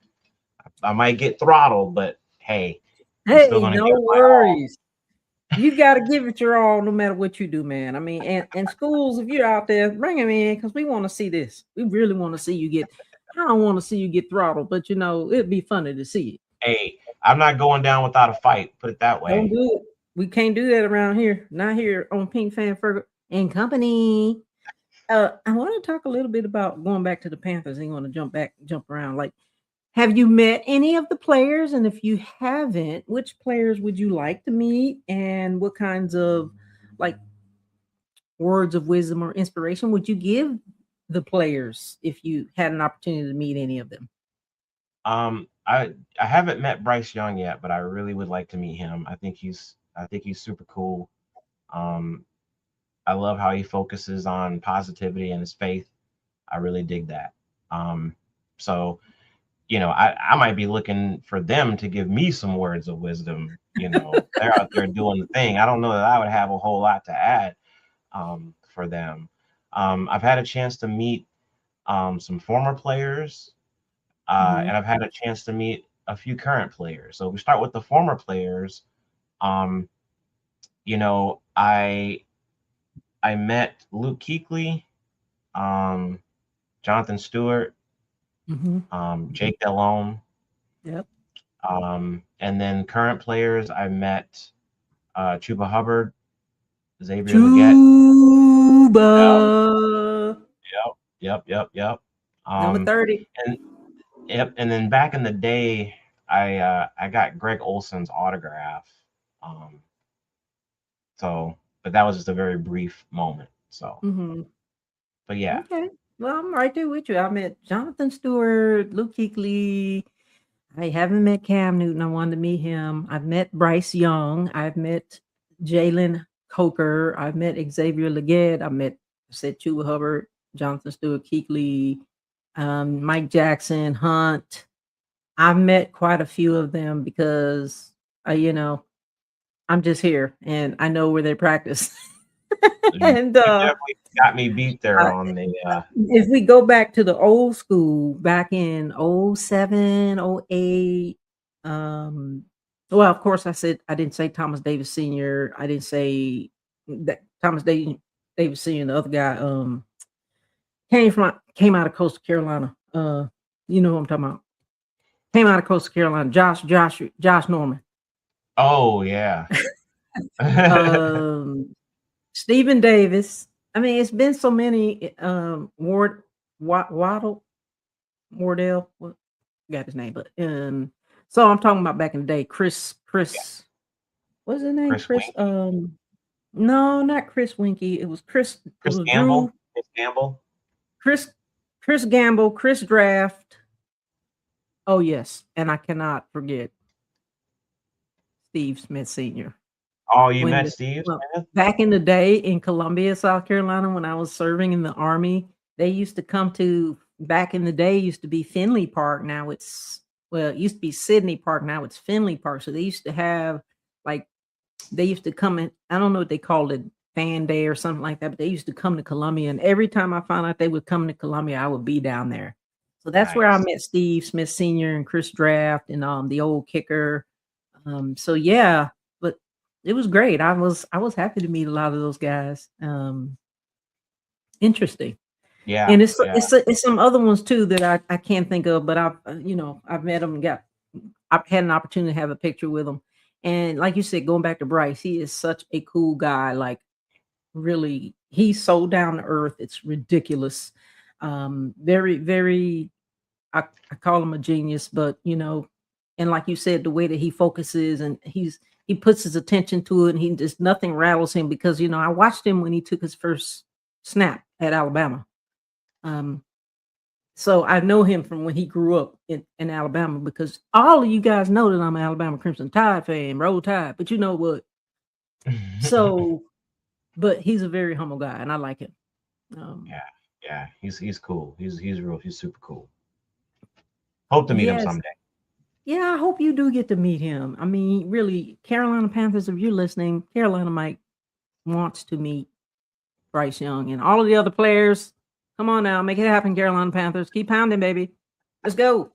I might get throttled, but hey, I'm still Hey, going to no give it my all. worries. You got to give it your all, no matter what you do, man. I mean, and schools, if you're out there, bring them in because we want to see this. We really want to see you get. I don't want to see you get throttled, but it'd be funny to see it. Hey, I'm not going down without a fight. Put it that Don't way. do it. We can't do that around here. Not here on Pink Fan Ferg and Company. I want to talk a little bit about going back to the Panthers. I want to jump around. Like, have you met any of the players? And if you haven't, which players would you like to meet? And what kinds of like words of wisdom or inspiration would you give the players if you had an opportunity to meet any of them? I haven't met Bryce Young yet, but I really would like to meet him. I think he's super cool. Um, I love how he focuses on positivity and his faith. I really dig that. So I might be looking for them to give me some words of wisdom. They're out there doing the thing. I don't know that I would have a whole lot to add for them. I've had a chance to meet some former players, and I've had a chance to meet a few current players. So we start with the former players. I met Luke Kuechly, Jonathan Stewart, Jake Delhomme. Yep. And then current players, I met Chuba Hubbard, Xavier Legette. Chuba. Yep. Number 30. And then back in the day, I got Greg Olson's autograph. But that was just a very brief moment. So, but yeah. Okay. Well, I'm right there with you. I met Jonathan Stewart, Luke Kuechly. I haven't met Cam Newton. I wanted to meet him. I've met Bryce Young. I've met Jalen Coker. I've met Xavier Legette. I said Chuba Hubbard, Jonathan Stewart, Kuechly, Mike Jackson, Hunt. I've met quite a few of them because, I'm just here and I know where they practice. And you definitely got me beat there on the if we go back to the old school, back in 07, 08, well, of course I didn't say Thomas Davis Sr. I didn't say that Thomas Davis Sr., the other guy, came out of Coastal Carolina. You know what I'm talking about. Came out of Coastal Carolina, Josh Norman. Oh yeah. Stephen Davis. I mean, it's been so many. Wardell, what got his name, but so I'm talking about back in the day. Chris, what's his name? Chris. No, not Chris Winky. It was Chris. Chris it was Gamble. Drew, Chris Gamble. Chris Gamble. Chris Draft. Oh yes, and I cannot forget Steve Smith Sr. Oh, you met Steve Smith? Back in the day in Columbia, South Carolina, when I was serving in the Army, they used to come to, back in the day, it used to be Finley Park. Now it used to be Sydney Park. Now it's Finley Park. So they used to have, they used to come in, I don't know what they called it, fan day or something like that, but they used to come to Columbia. And every time I found out they would come to Columbia, I would be down there. So that's where I met Steve Smith Sr. and Chris Draft and the old kicker. So yeah, but it was great. I was happy to meet a lot of those guys. Interesting. Yeah. And it's some other ones too that I can't think of, but I've met them, I've had an opportunity to have a picture with them. And like you said, going back to Bryce, he is such a cool guy. Like really, he's so down to earth. It's ridiculous. Very, very, I call him a genius, but and like you said, the way that he focuses and he puts his attention to it, and he just nothing rattles him because I watched him when he took his first snap at Alabama. So I know him from when he grew up in Alabama, because all of you guys know that I'm an Alabama Crimson Tide fan, Roll Tide, but you know what? So, but he's a very humble guy, and I like him. Yeah, he's cool. He's super cool. Hope to meet him someday. Yeah, I hope you do get to meet him. I mean, really, Carolina Panthers, if you're listening, Carolina Mike wants to meet Bryce Young and all of the other players. Come on now, make it happen, Carolina Panthers. Keep pounding, baby. Let's go.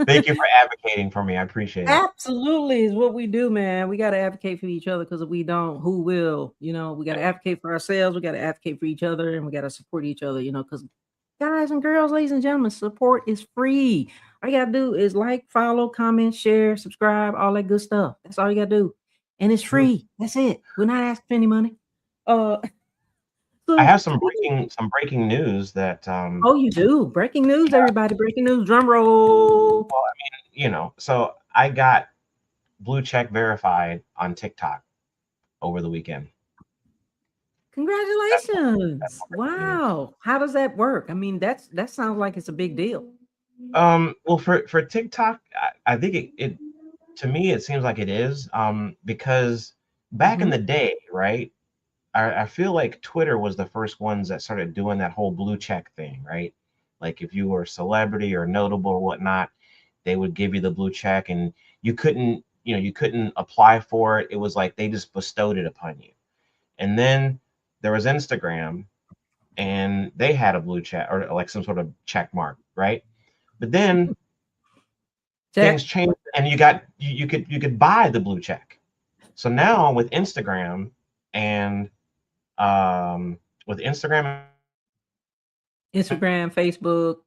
Thank you for advocating for me. I appreciate it. Absolutely is what we do, man. We got to advocate for each other, because if we don't, who will? We got to advocate for ourselves. We got to advocate for each other, and we got to support each other, because guys and girls, ladies and gentlemen, support is free. All you got to do is like, follow, comment, share, subscribe, all that good stuff. That's all you got to do. And it's free. That's it. We're not asking for any money. I have some breaking news that oh, you do? Breaking news, everybody. Breaking news. Drum roll. Well, I mean, so I got blue check verified on TikTok over the weekend. Congratulations. Wow. How does that work? I mean, that sounds like it's a big deal. Well, for TikTok, I think it to me it seems like it is, because back in the day, right? I feel like Twitter was the first ones that started doing that whole blue check thing, right? Like if you were a celebrity or notable or whatnot, they would give you the blue check, and you couldn't, you couldn't apply for it. It was like they just bestowed it upon you. And then there was Instagram, and they had a blue check or like some sort of check mark, right? But then things Check. changed, and you could buy the blue check. So now with Instagram and with Instagram Instagram, Facebook,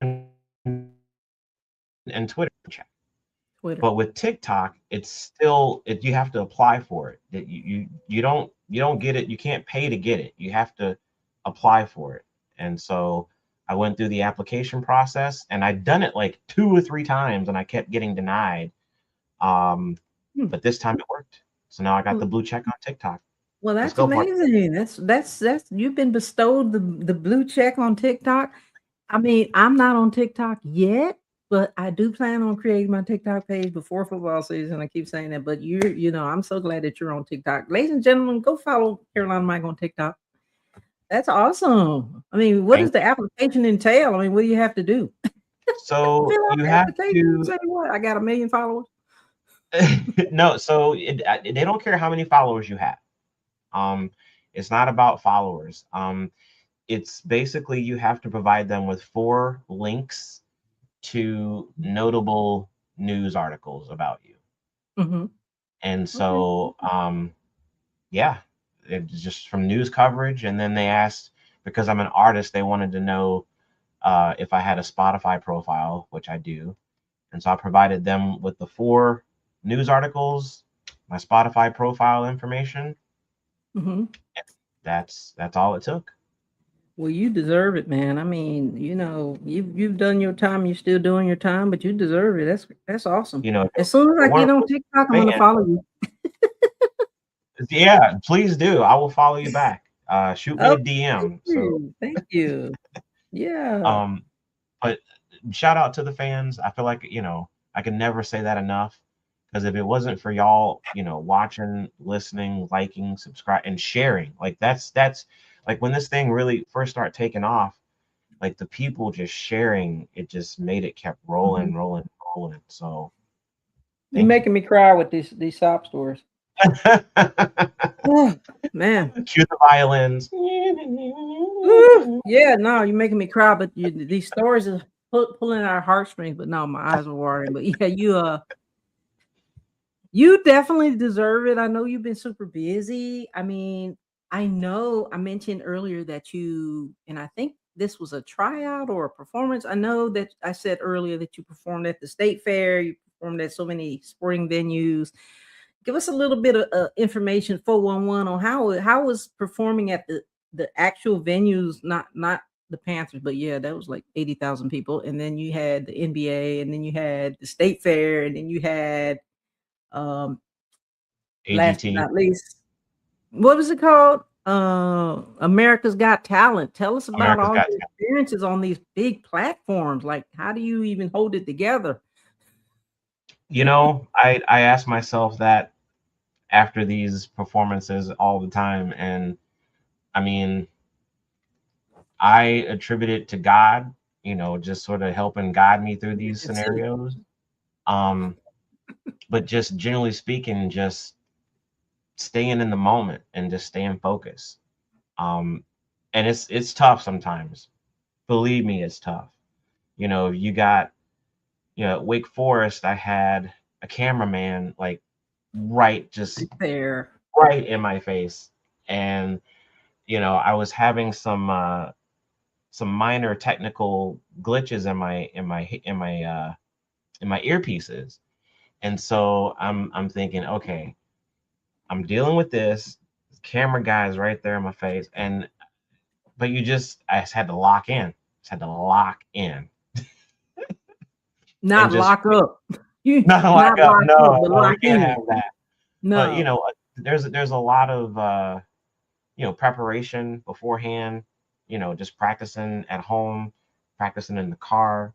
and Twitter, Twitter. but with TikTok, it's still you have to apply for it. That you don't get it. You can't pay to get it. You have to apply for it. And so I went through the application process, and I'd done it like 2 or 3 times, and I kept getting denied. But this time it worked. So now I got the blue check on TikTok. Well, Let's that's go, partner. amazing. That's you've been bestowed the blue check on TikTok. I mean, I'm not on TikTok yet, but I do plan on creating my TikTok page before football season. I keep saying that, but I'm so glad that you're on TikTok. Ladies and gentlemen, go follow Carolina Mike on TikTok. That's awesome. I mean, what does the application entail? I mean, what do you have to do? So Fill out you the have application, to. say what? I got 1 million followers. No, so they don't care how many followers you have. It's not about followers. It's basically you have to provide them with 4 links to notable news articles about you. Mm-hmm. And so, yeah, it's just from news coverage. And then they asked, because I'm an artist, they wanted to know if I had a Spotify profile, which I do. And so I provided them with the 4 news articles, my Spotify profile information. Mm-hmm. That's all it took. Well, you deserve it, man. I mean, you've done your time. You're still doing your time, but you deserve it. That's awesome. As soon as I get on TikTok, I'm gonna follow you. Yeah, please do. I will follow you back. Shoot me a DM. Thank you. Yeah. But shout out to the fans. I feel like I can never say that enough, because if it wasn't for y'all, watching, listening, liking, subscribe, and sharing, like that's like when this thing really first started taking off, like the people just sharing, it just made it kept rolling, rolling, rolling. So you're making me cry with these sob stories. Oh, man. Cue the violins. Yeah, no, you're making me cry, but these stories are pulling our heartstrings. But no, my eyes are watering. But yeah, you definitely deserve it. I know you've been super busy. I mean, I know I mentioned earlier that and I think this was a tryout or a performance. I know that I said earlier that you performed at the state fair. You performed at so many sporting venues. Give us a little bit of information, 411, on how was performing at the actual venues, not the Panthers, but yeah, that was like 80,000 people. And then you had the NBA, and then you had the state fair, and then you had last but not least, what was it called? America's Got Talent. Tell us about all your experiences on these big platforms. Like, how do you even hold it together? I ask myself that after these performances all the time. And I mean, I attribute it to God, just sort of helping guide me through these scenarios. But just generally speaking, just staying in the moment and just staying focused. And it's tough sometimes. Believe me, it's tough. You got, Wake Forest, I had a cameraman like just there, right in my face. And, I was having some minor technical glitches in my earpieces. And so I'm thinking, okay, I'm dealing with this. The camera guy is right there in my face. But I just had to lock in. Not lock up. Not lock up. No, we can't have that. No. But there's a lot of preparation beforehand, just practicing at home, practicing in the car.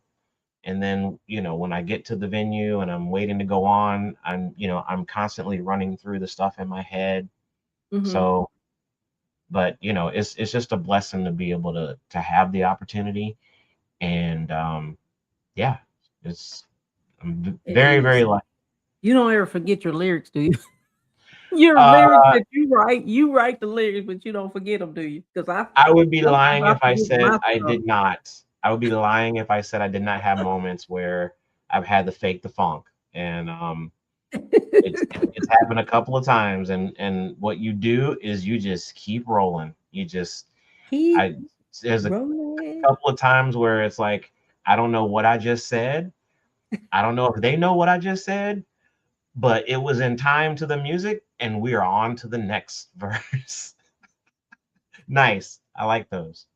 And then, when I get to the venue and I'm waiting to go on, I'm constantly running through the stuff in my head. So, but it's just a blessing to be able to have the opportunity. And yeah, I'm It very, is. very lucky. You don't ever forget your lyrics, do you? Your lyrics Uh, that you write the lyrics, but you don't forget them, do you? Because I would be sometimes lying I if I forget said my I stuff. did not. I would be lying if I said I did not have moments where I've had to fake the funk, and it's happened a couple of times. And what you do is you just keep rolling. You just Keep I there's a rolling. couple of times where it's like I don't know what I just said. I don't know if they know what I just said, but it was in time to the music, and we are on to the next verse. Nice. I like those.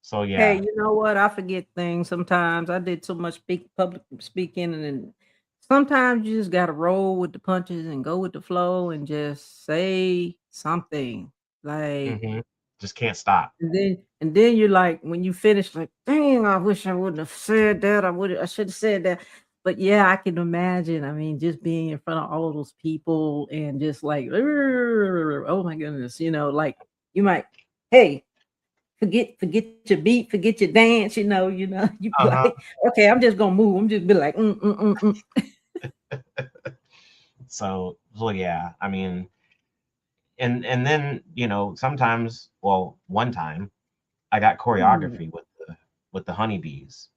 So Hey, yeah. you know what? I forget things sometimes. I did so much public speaking, and then sometimes you just gotta roll with the punches and go with the flow and just say something. Like, hmm Just can't stop. and then you're like, when you finish, like, dang, I wish I wouldn't have said that. I should have said that. But yeah, I can imagine. I mean, just being in front of all of those people and just like, oh my goodness, like you might, hey, forget your beat, forget your dance, you be Uh-huh. like, okay, I'm just gonna move. I'm just be like, So yeah, I mean, and then sometimes, well, one time I got mm. choreography with the honeybees,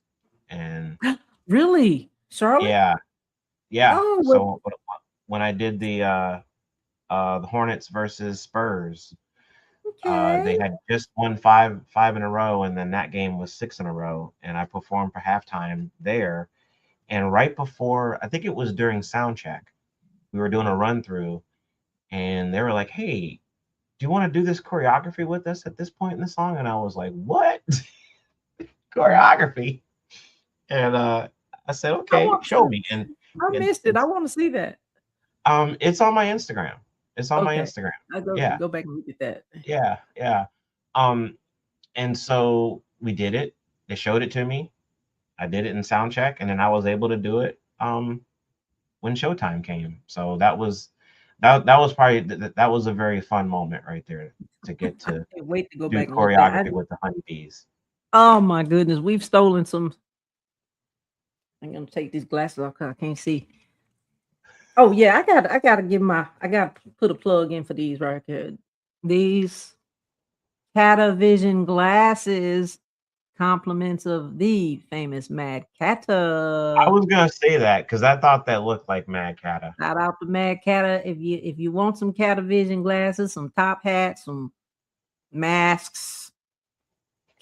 and Really, Charlotte? yeah, yeah. Oh, well, So when I did the Hornets versus Spurs, okay. they had just won five in a row, and then that game was six in a row, and I performed for halftime there. And right before, I think it was during sound check, we were doing a run through, and they were like, "Hey, do you want to do this choreography with us at this point in the song?" And I was like, "What choreography?" And I said, I "Okay, want show to. me." And I it's missed it. I it's want to see that. it's on my Instagram. It's on my Okay, Instagram. I go Yeah, go back and look at that. yeah, yeah. Um, and so we did it. They showed it to me. I did it in sound check, and then I was able to do it when showtime came. So that was probably that was a very fun moment right there to get I to can't wait to go do back and look at that. choreography with the honeybees. Oh my goodness, we've stolen some. I'm gonna take these glasses off because I can't see. Oh yeah, I gotta put a plug in for these right here. These Catavision glasses, compliments of the famous Mad I Cata. was gonna say that because I thought that looked like Mad Cata. Shout out to Mad Cata. If you want some Catavision glasses, some top hats, some masks,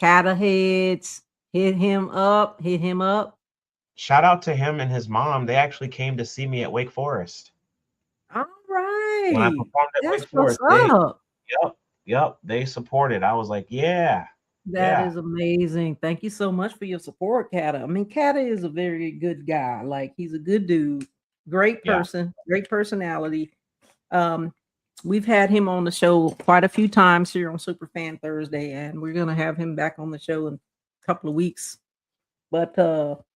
Cata heads, hit him up. Hit him up. Shout out to him and his mom. They actually came to see me at Wake Forest. All When I right, performed at that's Wake what's Forest, they up. yep, yep, they supported. I was like, yeah, That yeah, is amazing. Thank you so much for your support, Kata. I mean, Kata is a very good guy. Like he's a good dude, great yeah. person, great personality. Um, we've had him on the show quite a few times here on Superfan Thursday, and we're gonna have him back on the show in a couple of weeks. But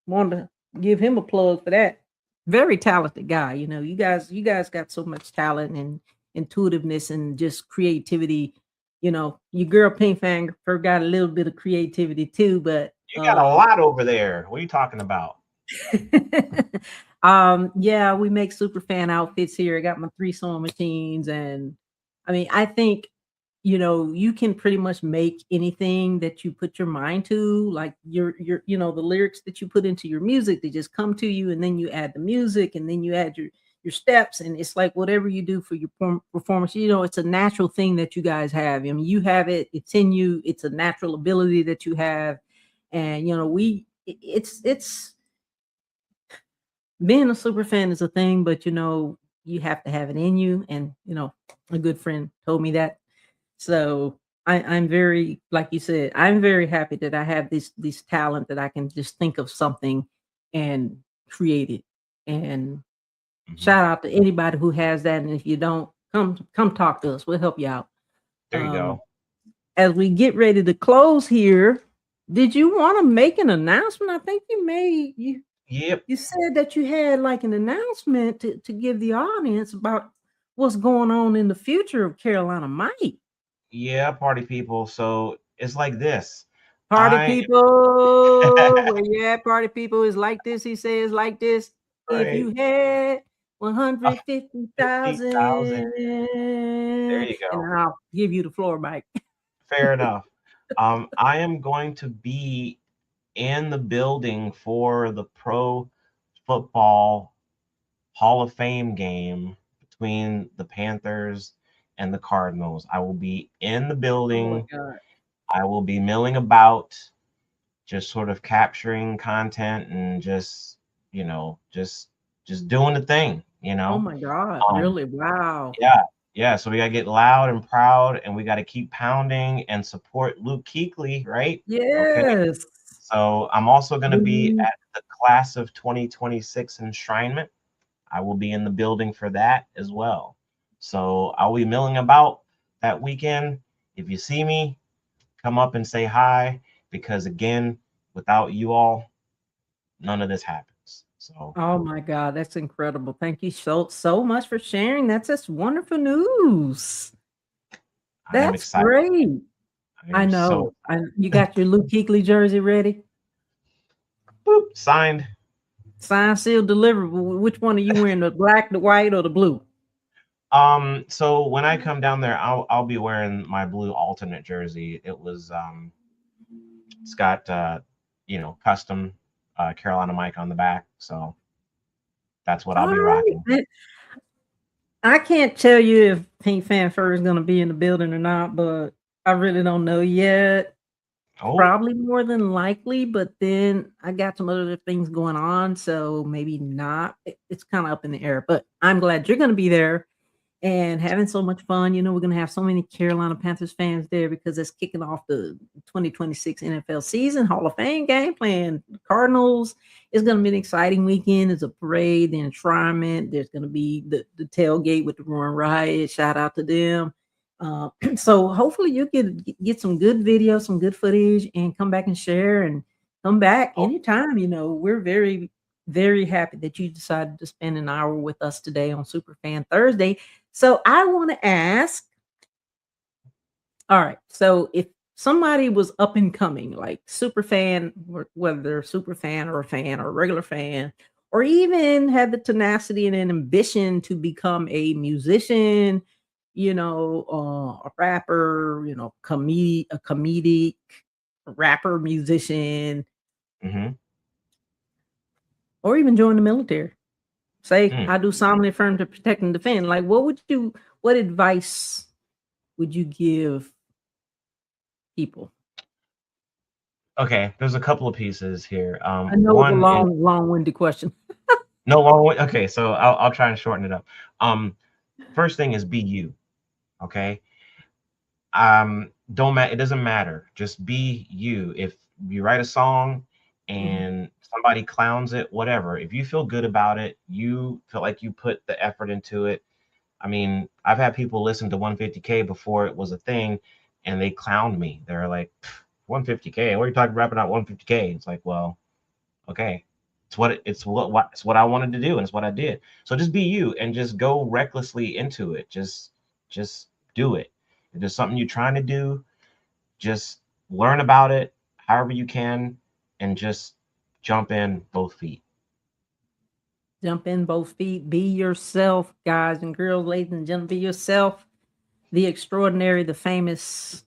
wanted to give him a plug for that. Very talented guy. You guys got so much talent and intuitiveness and just creativity. Your girl Pink Fang got a little bit of creativity too, but You got a lot over there. What are you talking about? yeah, we make super fan outfits here. I got my 3 sewing machines, and I mean, I think you can pretty much make anything that you put your mind to, like the lyrics that you put into your music, they just come to you, and then you add the music, and then you add your steps, and it's like whatever you do for your performance, it's a natural thing that you guys have. I mean, you have it, it's in you, it's a natural ability that you have, and it's being a super fan is a thing, but you have to have it in you, and a good friend told me that. So I'm very, like you said, I'm very happy that I have this talent that I can just think of something and create it. And Mhm. shout out to anybody who has that. And if you don't, come talk to us. We'll help you out. There you Um, go. as we get ready to close here, did you want to make an announcement? I think Yep. you said that you had like an announcement to give the audience about what's going on in the future of Carolina Mike. Yeah, party people. So it's like this. Party people, where you at? Party people is like this. He says like this. Right. If you had 150,000, There you go. and I'll give you the floor, Mike. Fair enough. I am going to be in the building for the Pro Football Hall of Fame game between the Panthers and the Cardinals. I will be in the building. Oh my God. I will be milling about, just sort of capturing content and just, just doing the thing, Oh my God. Really? Wow. Yeah. So we gotta get loud and proud, and we gotta keep pounding and support Luke Kuechly, right? Okay. Yes. So I'm also gonna be at the class of 2026 enshrinement. I will be in the building for that as well. So I'll be milling about that weekend. If you see me, come up and say hi, because again, without you all, none of this happens. So Oh my God, that's incredible. Thank you so much for sharing. That's just wonderful news. I am That's excited. great. I am know. so You got your Luke Kuechly jersey ready? boop, signed. Signed, sealed, delivered. Which one are you wearing? The black, the white, or the blue? So when I come down there, I'll be wearing my blue alternate jersey. It was it's got custom Carolina Mike on the back, so that's what I'll be rocking. I can't tell you if Pink Fan Fur is going to be in the building or not, but I really don't know yet. Oh, Probably more than likely, but then I got some other things going on, so maybe not. It's kind of up in the air, but I'm glad you're going to be there and having so much fun. We're going to have so many Carolina Panthers fans there because it's kicking off the 2026 NFL season, Hall of Fame game, playing the Cardinals. It's going to be an exciting weekend. There's a parade, the enshrinement. There's going to be the tailgate with the Roaring Riot. Shout out to them. So hopefully you get some good video, some good footage, and come back and share, and come back anytime. We're very, very happy that you decided to spend an hour with us today on Superfan Thursday. So I want to ask, all right, so if somebody was up and coming, like Superfan, whether they're a Superfan or a fan or a regular fan, or even had the tenacity and an ambition to become a musician, a rapper, a comedic rapper, musician, or even join the military. Say, I do solemnly affirm to protect and defend. Like, what advice would you give people? Okay, there's a couple of pieces here. I know it's a long-winded question. No, long. Okay, so I'll try and shorten it up. First thing is be you. Okay. Don't matter. It doesn't matter. Just be you. If you write a song and somebody clowns it, whatever. If you feel good about it, you feel like you put the effort into it. I mean, I've had people listen to 150K before it was a thing, and they clowned me. They're like, 150K. What are you talking rapping about 150K? It's like, well, okay. It's what I wanted to do, and it's what I did. So just be you and just go recklessly into it. Just do it. If there's something you're trying to do, just learn about it however you can, and just jump in both feet. Jump in both feet. Be yourself, guys and girls, ladies and gentlemen. Be yourself. The extraordinary, the famous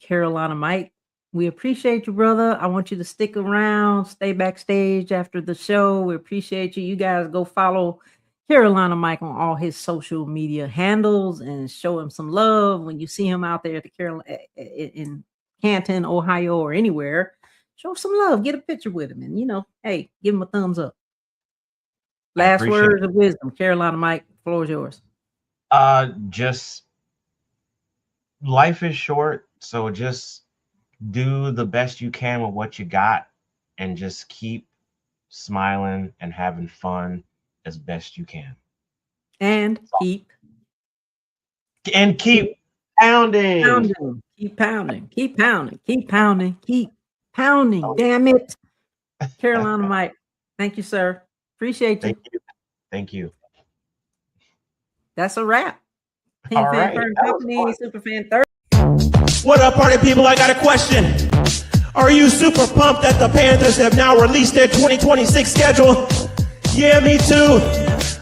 Carolina Mike. We appreciate you, brother. I want you to stick around, stay backstage after the show. We appreciate you. You guys go follow Carolina Mike on all his social media handles and show him some love when you see him out there at the in Canton, Ohio, or anywhere. Show some love. Get a picture with him, and hey, give him a thumbs up. Last words of wisdom, Carolina Mike. The floor is yours. Just life is short, so just do the best you can with what you got, and just keep smiling and having fun as best you can. And keep pounding. Keep pounding. Keep pounding. Keep pounding. Keep pounding. Damn it. Carolina Mike. Thank you, sir. Appreciate you. Thank you. That's a wrap. All right. Company, Superfan Thursday. What up, party people? I got a question. Are you super pumped that the Panthers have now released their 2026 schedule? Yeah, me too.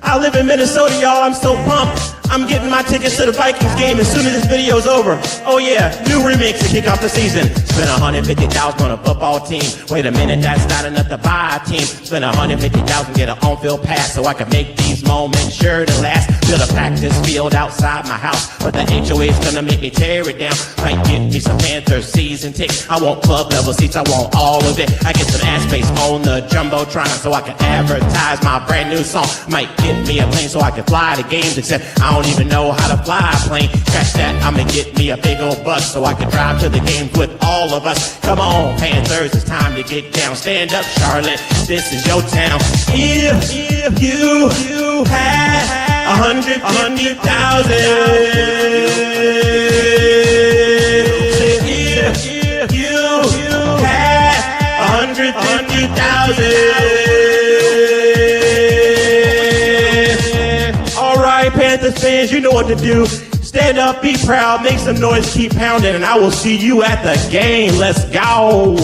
I live in Minnesota, y'all. I'm so pumped. I'm getting my tickets to the Vikings game as soon as this video's over. Oh yeah, new remix to kick off the season. Spend $150,000 on a football team. Wait a minute, that's not enough to buy a team. Spend $150,000, get an on-field pass so I can make these moments sure to last. Build a practice field outside my house, but the HOA's gonna make me tear it down. Might get me some Panthers season tickets. I want club level seats, I want all of it. I get some ad space on the Jumbotron so I can advertise my brand new song. Might get me a plane so I can fly to games, except I don't even know how to fly a plane. Catch that, I'ma get me a big old bus so I can drive to the games with all of us. Come on, Panthers, it's time to get down. Stand up, Charlotte, this is your town. If you had 150,000, if you had 150,000. All right, Panthers fans, you know what to do. Stand up, be proud, make some noise, keep pounding, and I will see you at the game. Let's go.